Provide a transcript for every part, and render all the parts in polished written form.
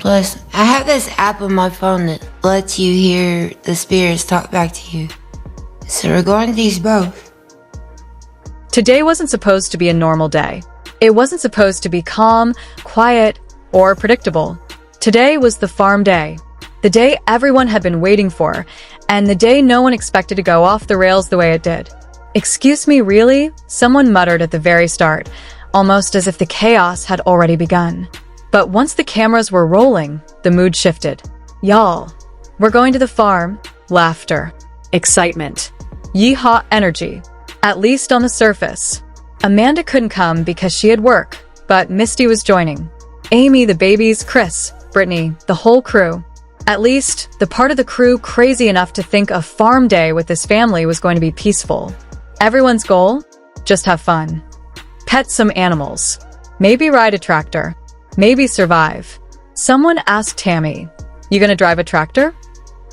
Plus, I have this app on my phone that lets you hear the spirits talk back to you. So we're going to these both. Today wasn't supposed to be a normal day. It wasn't supposed to be calm, quiet, or predictable. Today was the farm day. The day everyone had been waiting for, and the day no one expected to go off the rails the way it did. "Excuse me, really?" someone muttered at the very start, almost as if the chaos had already begun. But once the cameras were rolling, the mood shifted. "Y'all, we're going to the farm." Laughter. Excitement. Yeehaw energy. At least on the surface. Amanda couldn't come because she had work, but Misty was joining. Amy, the babies, Chris, Brittany, the whole crew. At least, the part of the crew crazy enough to think a farm day with this family was going to be peaceful. Everyone's goal? Just have fun. Pet some animals. Maybe ride a tractor. Maybe survive. Someone asked Tammy, "You gonna drive a tractor?"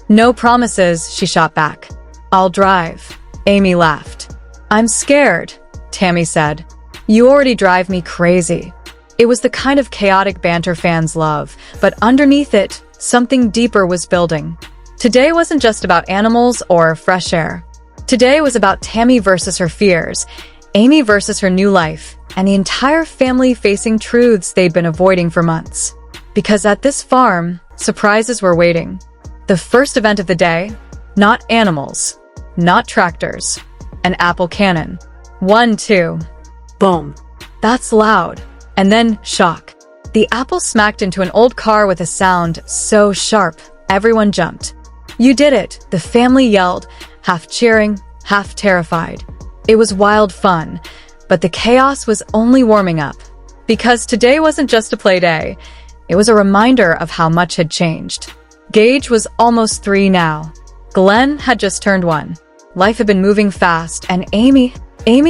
"No promises," she shot back. "I'll drive." Amy laughed. "I'm scared," Tammy said. "You already drive me crazy." It was the kind of chaotic banter fans love, but underneath it, something deeper was building. Today wasn't just about animals or fresh air. Today was about Tammy versus her fears, Amy versus her new life, and the entire family facing truths they'd been avoiding for months. Because at this farm, surprises were waiting. The first event of the day, not animals, not tractors, an apple cannon. 1, 2. Boom. That's loud. And then shock. The apple smacked into an old car with a sound so sharp, everyone jumped. "You did it," the family yelled, half cheering, half terrified. It was wild fun, but the chaos was only warming up. Because today wasn't just a play day, it was a reminder of how much had changed. Gage was almost 3 now. Glenn had just turned 1. Life had been moving fast, and Amy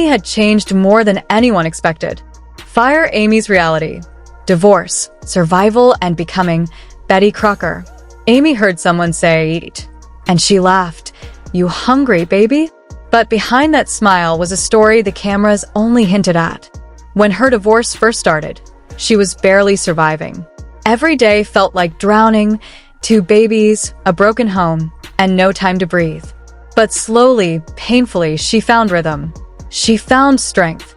had changed more than anyone expected. Fire Amy's reality. Divorce, survival, and becoming Betty Crocker. Amy heard someone say, "Eat," and she laughed. "You hungry, baby?" But behind that smile was a story the cameras only hinted at. When her divorce first started, she was barely surviving. Every day felt like drowning, 2 babies, a broken home, and no time to breathe. But slowly, painfully, she found rhythm. She found strength.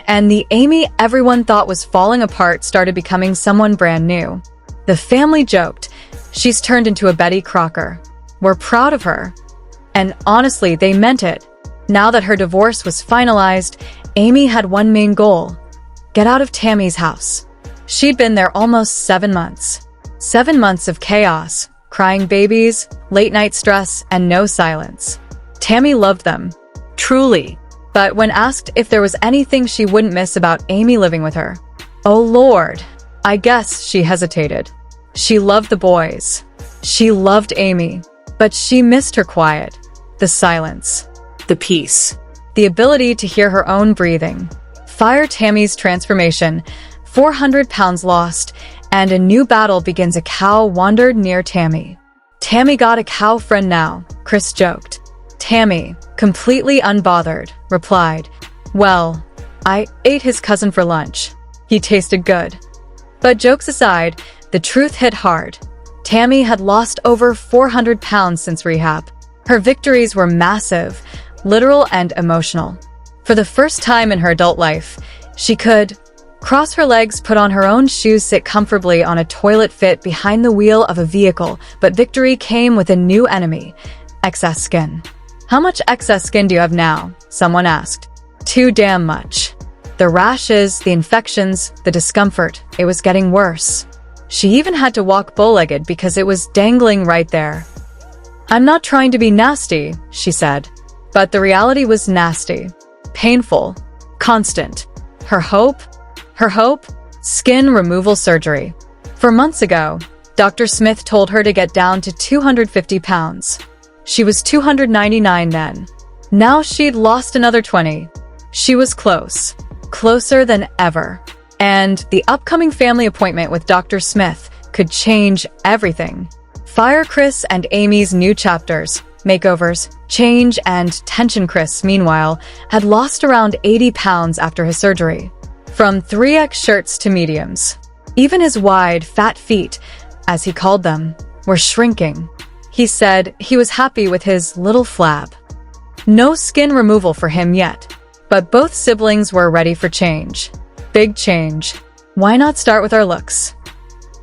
And the Amy everyone thought was falling apart started becoming someone brand new. The family joked, "She's turned into a Betty Crocker. We're proud of her." And honestly, they meant it. Now that her divorce was finalized, Amy had one main goal: get out of Tammy's house. She'd been there almost 7 months. 7 months of chaos, crying babies, late-night stress, and no silence. Tammy loved them. Truly. But when asked if there was anything she wouldn't miss about Amy living with her, oh Lord, I guess she hesitated. She loved the boys. She loved Amy. But she missed her quiet, the silence, the peace, the ability to hear her own breathing. Fire Tammy's transformation, 400 pounds lost, and a new battle begins. A cow wandered near Tammy. "Tammy got a cow friend now," Chris joked. Tammy, completely unbothered, replied, "Well, I ate his cousin for lunch. He tasted good." But jokes aside, the truth hit hard. Tammy had lost over 400 pounds since rehab. Her victories were massive, literal and emotional. For the first time in her adult life, she could cross her legs, put on her own shoes, sit comfortably on a toilet, fit behind the wheel of a vehicle. But victory came with a new enemy: excess skin. "How much excess skin do you have now?" someone asked. "Too damn much." The rashes, the infections, the discomfort, it was getting worse. She even had to walk bow-legged because it was dangling right there. "I'm not trying to be nasty," she said. But the reality was nasty. Painful. Constant. Her hope? Skin removal surgery. 4 months ago, Dr. Smith told her to get down to 250 pounds. She was 299 then. Now she'd lost another 20. She was close. Closer than ever. And the upcoming family appointment with Dr. Smith could change everything. Fire Chris and Amy's new chapters, makeovers, change, and tension. Chris, meanwhile, had lost around 80 pounds after his surgery. From 3X shirts to mediums. Even his wide, fat feet, as he called them, were shrinking. He said he was happy with his little flab. No skin removal for him yet, but both siblings were ready for change. Big change. Why not start with our looks?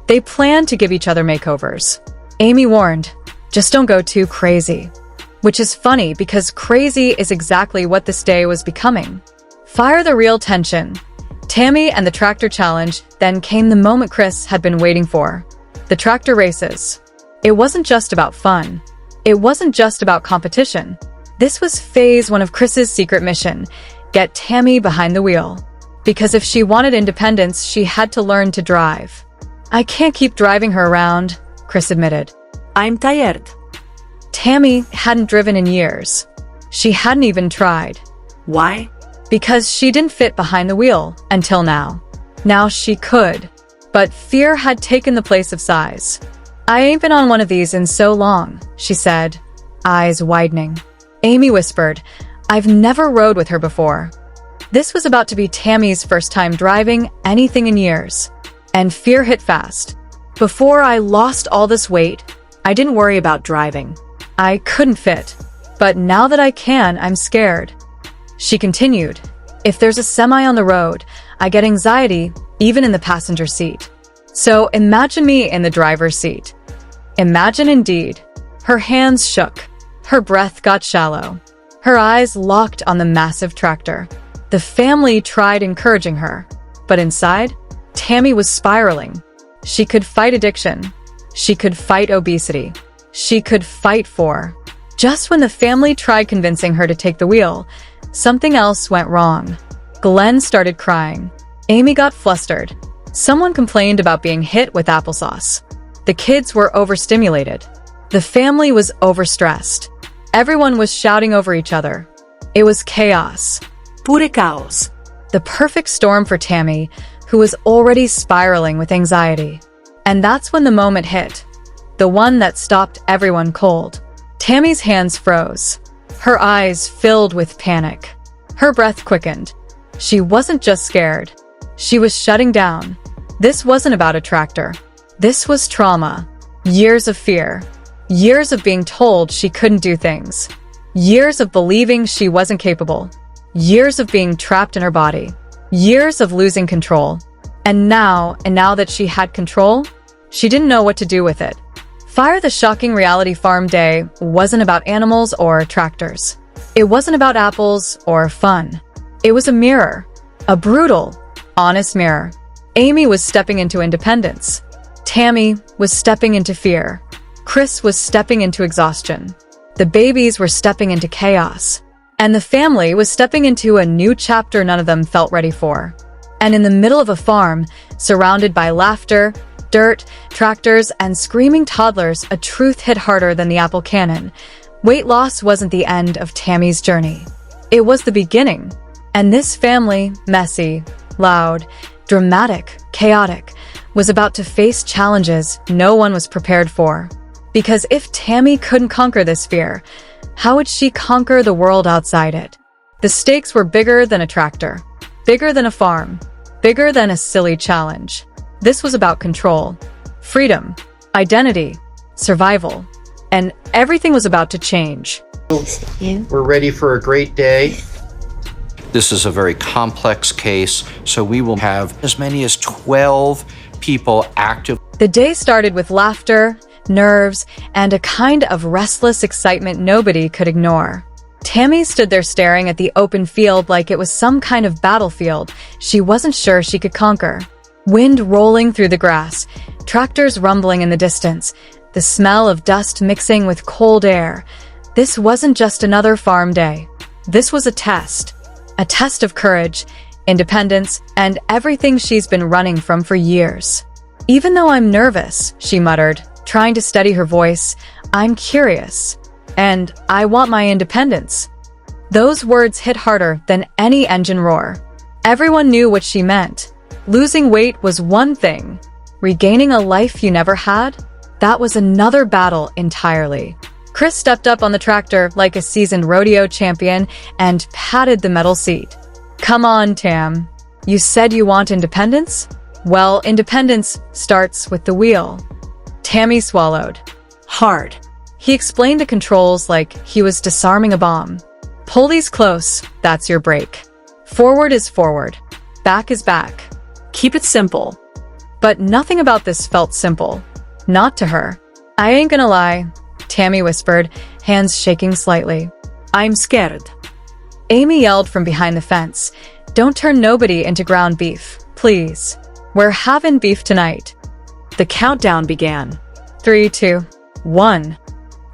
They planned to give each other makeovers. Amy warned, just don't go too crazy. Which is funny because crazy is exactly what this day was becoming. Fire the real tension. Tammy and the tractor challenge, then came the moment Chris had been waiting for. The tractor races. It wasn't just about fun. It wasn't just about competition. This was phase 1 of Chris's secret mission, get Tammy behind the wheel. Because if she wanted independence, she had to learn to drive. I can't keep driving her around, Chris admitted. I'm tired. Tammy hadn't driven in years. She hadn't even tried. Why? Because she didn't fit behind the wheel until now. Now she could. But fear had taken the place of size. I ain't been on one of these in so long, she said, eyes widening. Amy whispered, I've never rode with her before. This was about to be Tammy's first time driving anything in years. And fear hit fast. Before I lost all this weight, I didn't worry about driving. I couldn't fit. But now that I can, I'm scared. She continued, if there's a semi on the road, I get anxiety even in the passenger seat. So imagine me in the driver's seat. Imagine indeed. Her hands shook. Her breath got shallow. Her eyes locked on the massive tractor. The family tried encouraging her. But inside, Tammy was spiraling. She could fight addiction. She could fight obesity. She could fight for. Just when the family tried convincing her to take the wheel, something else went wrong. Glenn started crying. Amy got flustered. Someone complained about being hit with applesauce. The kids were overstimulated. The family was overstressed. Everyone was shouting over each other. It was chaos. Pure caos. The perfect storm for Tammy, who was already spiraling with anxiety. And that's when the moment hit. The one that stopped everyone cold. Tammy's hands froze. Her eyes filled with panic. Her breath quickened. She wasn't just scared. She was shutting down. This wasn't about a tractor. This was trauma. Years of fear. Years of being told she couldn't do things. Years of believing she wasn't capable. Years of being trapped in her body. Years of losing control. And now that she had control, she didn't know what to do with it. Fire the Shocking Reality Farm Day wasn't about animals or tractors. It wasn't about apples or fun. It was a mirror. A brutal, honest mirror. Amy was stepping into independence. Tammy was stepping into fear. Chris was stepping into exhaustion. The babies were stepping into chaos. And the family was stepping into a new chapter none of them felt ready for. And in the middle of a farm, surrounded by laughter, dirt, tractors, and screaming toddlers, a truth hit harder than the apple cannon. Weight loss wasn't the end of Tammy's journey. It was the beginning. And this family, messy, loud, dramatic, chaotic, was about to face challenges no one was prepared for. Because if Tammy couldn't conquer this fear, how would she conquer the world outside it? The stakes were bigger than a tractor, bigger than a farm, bigger than a silly challenge. This was about control, freedom, identity, survival, and everything was about to change. We're ready for a great day. This is a very complex case, so we will have as many as 12 people active. The day started with laughter, nerves, and a kind of restless excitement nobody could ignore. Tammy stood there staring at the open field like it was some kind of battlefield she wasn't sure she could conquer. Wind rolling through the grass, tractors rumbling in the distance, the smell of dust mixing with cold air. This wasn't just another farm day. This was a test of courage, independence, and everything she's been running from for years. Even though I'm nervous, she muttered, trying to steady her voice, I'm curious, and I want my independence. Those words hit harder than any engine roar. Everyone knew what she meant. Losing weight was one thing. Regaining a life you never had? That was another battle entirely. Chris stepped up on the tractor like a seasoned rodeo champion and patted the metal seat. Come on, Tam. You said you want independence? Well, independence starts with the wheel. Tammy swallowed. Hard. He explained the controls like he was disarming a bomb. Pull these close, that's your brake. Forward is forward. Back is back. Keep it simple. But nothing about this felt simple. Not to her. I ain't gonna lie, Tammy whispered, hands shaking slightly. I'm scared. Amy yelled from behind the fence. Don't turn nobody into ground beef, please. We're having beef tonight. The countdown began. 3, 2, 1.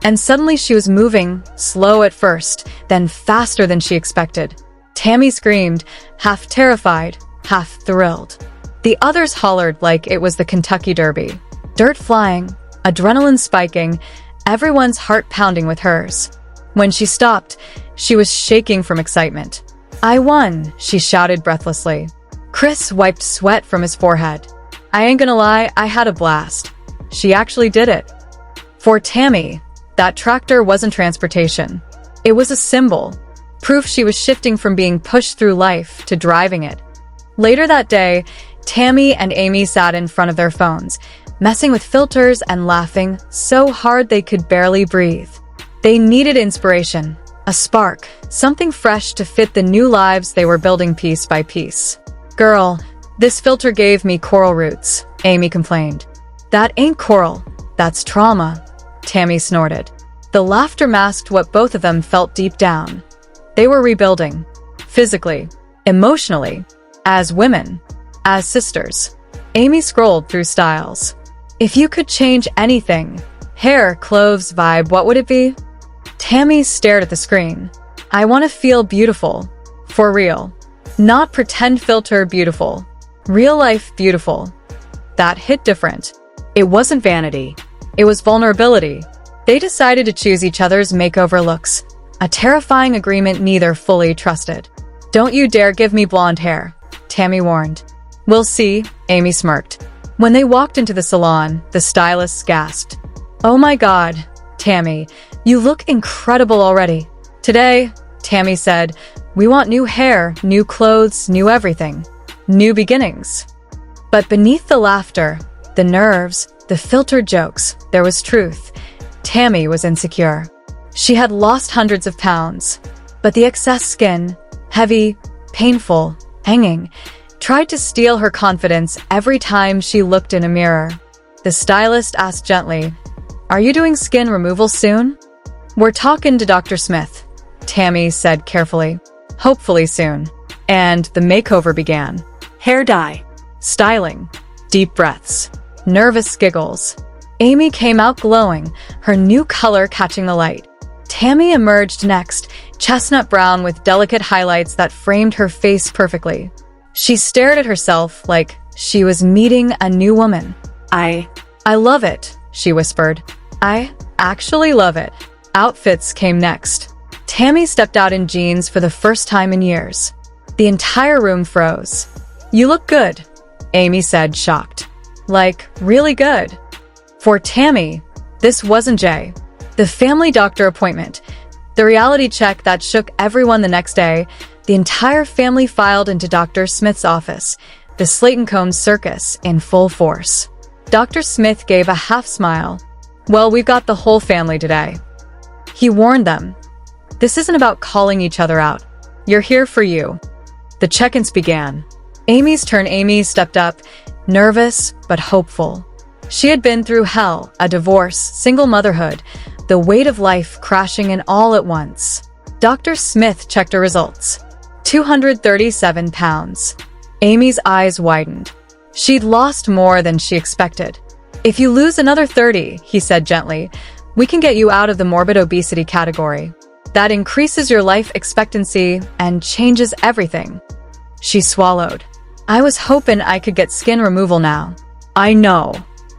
And suddenly she was moving, slow at first, then faster than she expected. Tammy screamed, half terrified, half thrilled. The others hollered like it was the Kentucky Derby. Dirt flying, adrenaline spiking, everyone's heart pounding with hers. When she stopped, she was shaking from excitement. I won, she shouted breathlessly. Chris wiped sweat from his forehead. I ain't gonna lie, I had a blast. She actually did it. For Tammy, that tractor wasn't transportation. It was a symbol, proof she was shifting from being pushed through life to driving it. Later that day, Tammy and Amy sat in front of their phones, messing with filters and laughing so hard they could barely breathe. They needed inspiration, a spark, something fresh to fit the new lives they were building piece by piece. Girl, this filter gave me coral roots, Amy complained. That ain't coral, that's trauma, Tammy snorted. The laughter masked what both of them felt deep down. They were rebuilding. Physically, emotionally, as women, as sisters. Amy scrolled through styles. If you could change anything, hair, clothes, vibe, what would it be? Tammy stared at the screen. I want to feel beautiful. For real. Not pretend filter beautiful. Real life beautiful. That hit different. It wasn't vanity. It was vulnerability. They decided to choose each other's makeover looks. A terrifying agreement neither fully trusted. Don't you dare give me blonde hair, Tammy warned. We'll see, Amy smirked. When they walked into the salon, the stylist gasped. Oh my God, Tammy, you look incredible already. Today, Tammy said, we want new hair, new clothes, new everything. New beginnings. But beneath the laughter, the nerves, the filtered jokes, there was truth. Tammy was insecure. She had lost hundreds of pounds, but the excess skin, heavy, painful, hanging, tried to steal her confidence every time she looked in a mirror. The stylist asked gently, are you doing skin removal soon? We're talking to Dr. Smith, Tammy said carefully. Hopefully soon. And the makeover began. Hair dye. Styling. Deep breaths. Nervous giggles. Amy came out glowing, her new color catching the light. Tammy emerged next, chestnut brown with delicate highlights that framed her face perfectly. She stared at herself like she was meeting a new woman. I love it, she whispered. I actually love it. Outfits came next. Tammy stepped out in jeans for the first time in years. The entire room froze. You look good, Amy said, shocked. Like, really good. For Tammy, this wasn't Jay. The family doctor appointment, the reality check that shook everyone the next day, the entire family filed into Dr. Smith's office, the Slaton Combs circus in full force. Dr. Smith gave a half smile. Well, we've got the whole family today. He warned them. This isn't about calling each other out. You're here for you. The check-ins began. Amy's turn. Amy stepped up, nervous but hopeful. She had been through hell, a divorce, single motherhood, the weight of life crashing in all at once. Dr. Smith checked her results. 237 pounds. Amy's eyes widened. She'd lost more than she expected. If you lose another 30, he said gently, we can get you out of the morbid obesity category. That increases your life expectancy and changes everything. She swallowed. I was hoping I could get skin removal now. I know,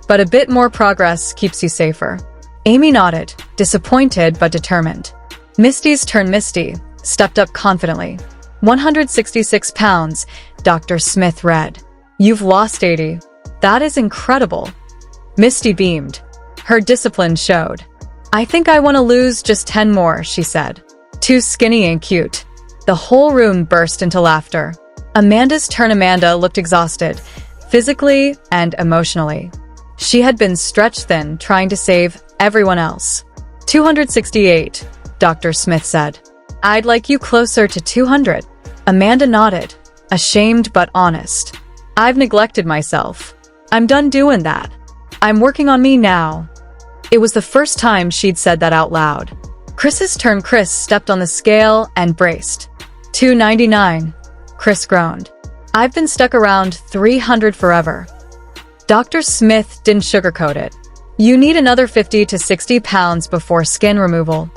but a bit more progress keeps you safer. Amy nodded, disappointed but determined. Misty's turn. Misty stepped up confidently. 166 pounds, Dr. Smith read. You've lost 80. That is incredible. Misty beamed. Her discipline showed. I think I want to lose just 10 more, she said. Too skinny and cute. The whole room burst into laughter. Amanda's turn. Amanda looked exhausted, physically and emotionally. She had been stretched thin trying to save everyone else. 268, Dr. Smith said. I'd like you closer to 200. Amanda nodded, ashamed but honest. I've neglected myself. I'm done doing that. I'm working on me now. It was the first time she'd said that out loud. Chris's turn. Chris stepped on the scale and braced. 299, Chris groaned. I've been stuck around 300 forever. Dr. Smith didn't sugarcoat it. You need another 50 to 60 pounds before skin removal.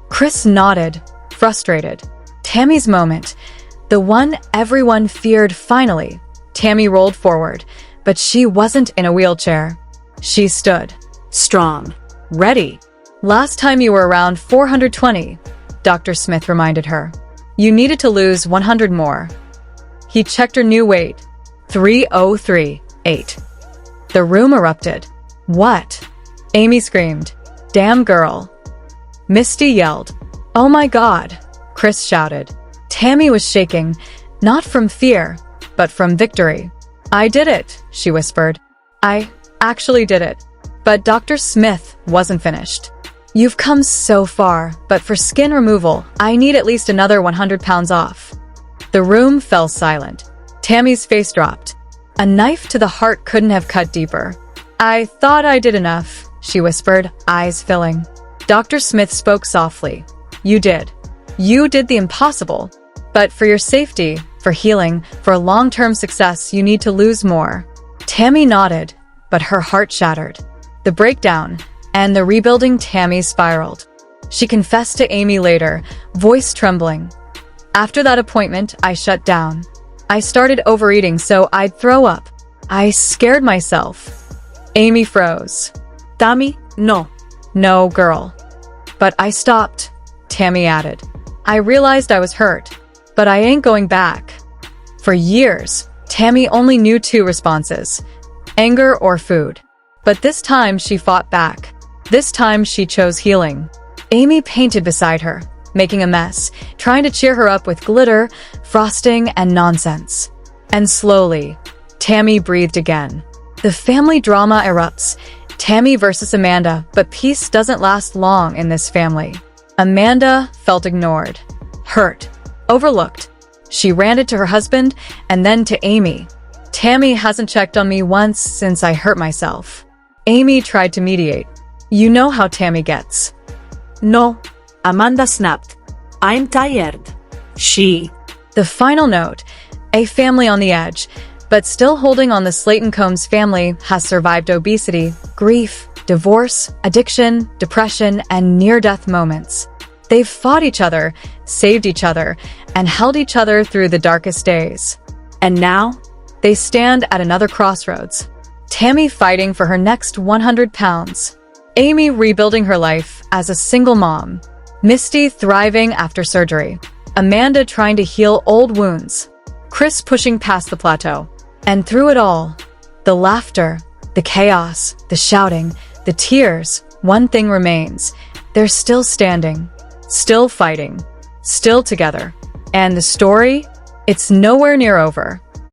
Chris nodded, frustrated. Tammy's moment. The one everyone feared finally. Tammy rolled forward, but she wasn't in a wheelchair. She stood. Strong. Ready. Last time you were around 420, Dr. Smith reminded her. You needed to lose 100 more. He checked her new weight. 303.8. The room erupted. What? Amy screamed. Damn girl. Misty yelled. Oh my God, Chris shouted. Tammy was shaking, not from fear, but from victory. I did it, she whispered. I actually did it. But Dr. Smith wasn't finished. You've come so far, but for skin removal, I need at least another 100 pounds off. The room fell silent. Tammy's face dropped. A knife to the heart couldn't have cut deeper. I thought I did enough, she whispered, eyes filling. Dr. Smith spoke softly. You did. You did the impossible. But for your safety, for healing, for long-term success, you need to lose more. Tammy nodded, but her heart shattered. The breakdown and the rebuilding Tammy spiraled. She confessed to Amy later, voice trembling. After that appointment, I shut down. I started overeating so I'd throw up. I scared myself. Amy froze. Tammy, no. No, girl. But I stopped, Tammy added. I realized I was hurt, but I ain't going back. For years, Tammy only knew two responses, anger or food. But this time she fought back. This time she chose healing. Amy painted beside her, making a mess, trying to cheer her up with glitter, frosting, and nonsense. And slowly, Tammy breathed again. The family drama erupts. Tammy versus Amanda, but peace doesn't last long in this family. Amanda felt ignored, hurt, overlooked. She ranted to her husband and then to Amy. Tammy hasn't checked on me once since I hurt myself. Amy tried to mediate. You know how Tammy gets. No. Amanda snapped. I'm tired. The final note, a family on the edge, but still holding on. The Slaton Combs family has survived obesity, grief, divorce, addiction, depression, and near-death moments. They've fought each other, saved each other, and held each other through the darkest days. And now, they stand at another crossroads. Tammy fighting for her next 100 pounds. Amy rebuilding her life as a single mom. Misty thriving after surgery. Amanda trying to heal old wounds. Chris pushing past the plateau. And through it all, the laughter, the chaos, the shouting, the tears, one thing remains. They're still standing, still fighting, still together. And the story? It's nowhere near over.